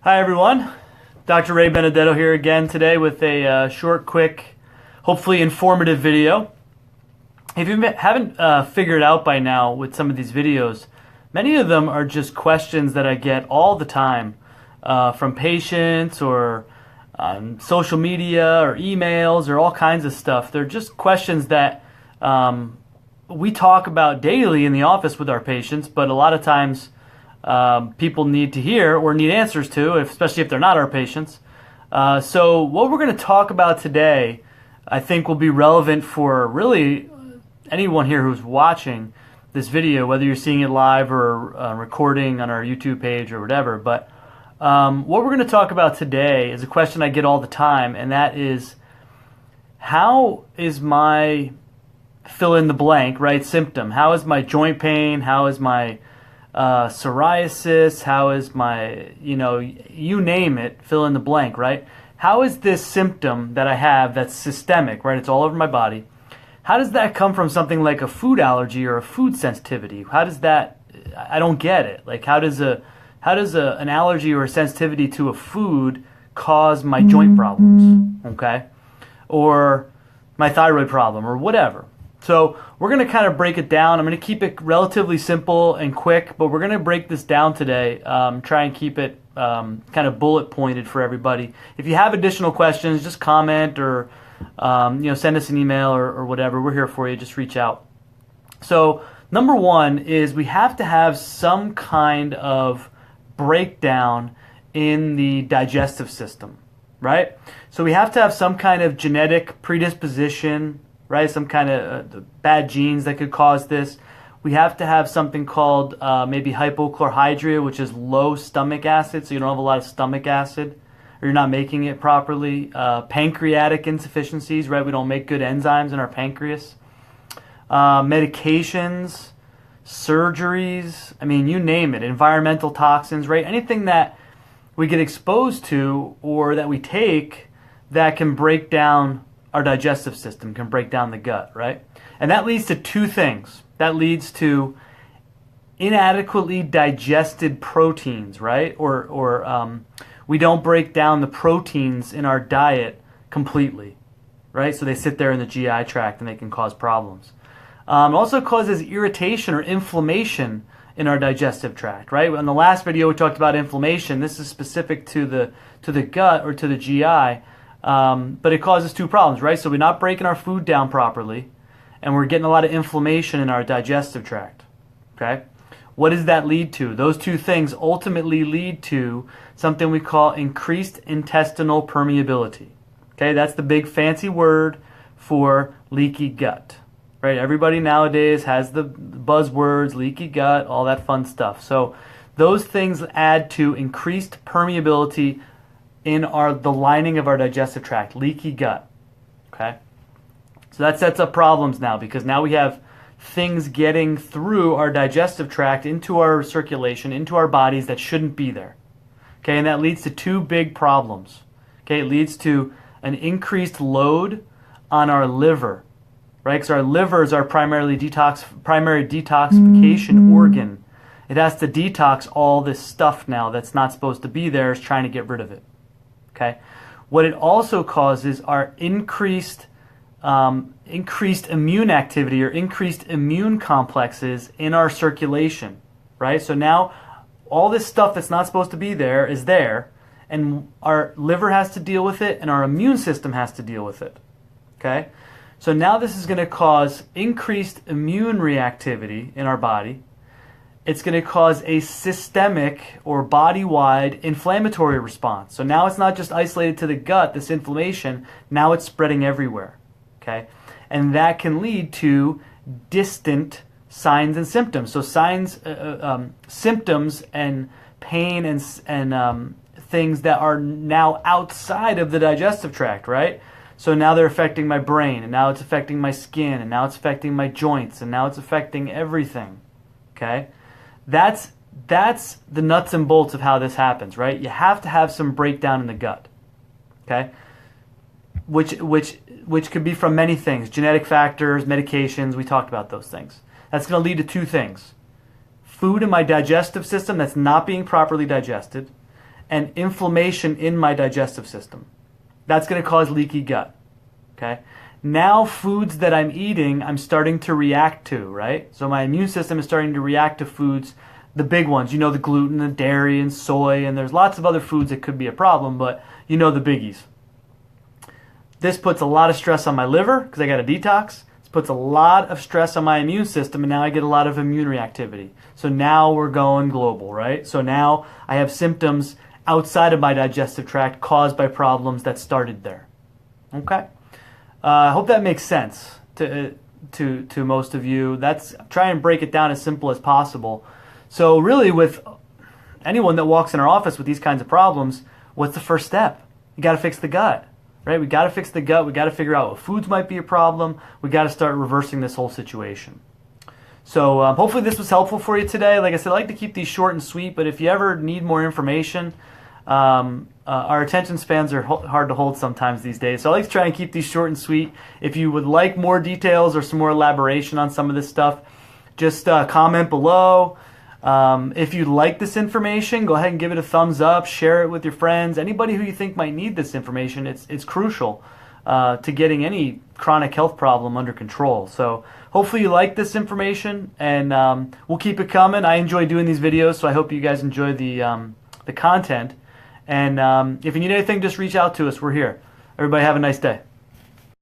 Hi everyone, Dr. Ray Benedetto here again today with a short, quick, hopefully informative video. If you haven't figured out by now with some of these videos, many of them are just questions that I get all the time from patients or on social media or emails or all kinds of stuff. They're just questions that we talk about daily in the office with our patients, but a lot of times people need to hear or need answers to, especially if they're not our patients. So what we're going to talk about today, I think, will be relevant for really anyone here who's watching this video, whether you're seeing it live or recording on our YouTube page or whatever. But what we're going to talk about today is a question I get all the time, and that is, how is my fill in the blank, right, symptom? How is my joint pain? How is my psoriasis? How is my, you name it, fill in the blank, right? How is this symptom that I have that's systemic, right? It's all over my body. How does that come from something like a food allergy or a food sensitivity? How does that, I don't get it. Like, how does an allergy or a sensitivity to a food cause my joint problems, okay? Or my thyroid problem or whatever. So we're going to kind of break it down. I'm going to keep it relatively simple and quick, but we're going to break this down today, try and keep it kind of bullet pointed for everybody. If you have additional questions, just comment or send us an email or whatever. We're here for you. Just reach out. So number one is we have to have some kind of breakdown in the digestive system, right? So we have to have some kind of genetic predisposition, right? Some kind of bad genes that could cause this. We have to have something called maybe hypochlorhydria, which is low stomach acid, so you don't have a lot of stomach acid, or you're not making it properly. Pancreatic insufficiencies, right? We don't make good enzymes in our pancreas. Medications, surgeries, I mean, you name it. Environmental toxins, right? Anything that we get exposed to or that we take that can break down our digestive system, can break down the gut, right? And that leads to two things. That leads to inadequately digested proteins, right? Or we don't break down the proteins in our diet completely, right? So they sit there in the GI tract and they can cause problems. It also causes irritation or inflammation in our digestive tract, right? In the last video we talked about inflammation. This is specific to the gut or to the GI. But it causes two problems, right? So we're not breaking our food down properly, and we're getting a lot of inflammation in our digestive tract, okay? What does that lead to? Those two things ultimately lead to something we call increased intestinal permeability, okay? That's the big fancy word for leaky gut, right? Everybody nowadays has the buzzwords, leaky gut, all that fun stuff. So those things add to increased permeability in the lining of our digestive tract, leaky gut, okay? So that sets up problems now, because now we have things getting through our digestive tract into our circulation, into our bodies that shouldn't be there, okay? And that leads to two big problems, okay? It leads to an increased load on our liver, right? Because our liver is our primary detoxification organ. It has to detox all this stuff now that's not supposed to be there. It's trying to get rid of it. Okay. What it also causes are increased immune activity or increased immune complexes in our circulation, right? So now all this stuff that's not supposed to be there is there, and our liver has to deal with it, and our immune system has to deal with it, okay? So now this is going to cause increased immune reactivity in our body. It's going to cause a systemic or body-wide inflammatory response. So now it's not just isolated to the gut, this inflammation, now it's spreading everywhere, okay? And that can lead to distant signs and symptoms. So symptoms and pain and things that are now outside of the digestive tract, right? So now they're affecting my brain, and now it's affecting my skin, and now it's affecting my joints, and now it's affecting everything, okay? That's the nuts and bolts of how this happens, right? You have to have some breakdown in the gut, okay? Which could be from many things, genetic factors, medications. We talked about those things. That's going to lead to two things: food in my digestive system that's not being properly digested, and inflammation in my digestive system. That's going to cause leaky gut. Okay? Now foods that I'm eating, I'm starting to react to, right? So my immune system is starting to react to foods, the big ones, you know, the gluten, the dairy, and soy, and there's lots of other foods that could be a problem, but you know the biggies. This puts a lot of stress on my liver because I got a detox. This puts a lot of stress on my immune system, and now I get a lot of immune reactivity. So now we're going global, right? So now I have symptoms outside of my digestive tract caused by problems that started there. Okay? I hope that makes sense to most of you. Try and break it down as simple as possible. So really, with anyone that walks in our office with these kinds of problems, what's the first step? You got to fix the gut, right? We got to fix the gut. We got to figure out what foods might be a problem. We got to start reversing this whole situation. So hopefully this was helpful for you today. Like I said, I like to keep these short and sweet, but if you ever need more information, our attention spans are hard to hold sometimes these days. So I like to try and keep these short and sweet. If you would like more details or some more elaboration on some of this stuff, just comment below. If you like this information, go ahead and give it a thumbs up, share it with your friends, anybody who you think might need this information. It's crucial to getting any chronic health problem under control. So hopefully you like this information, and we'll keep it coming. I enjoy doing these videos, so I hope you guys enjoy the content. And if you need anything, just reach out to us. We're here. Everybody have a nice day.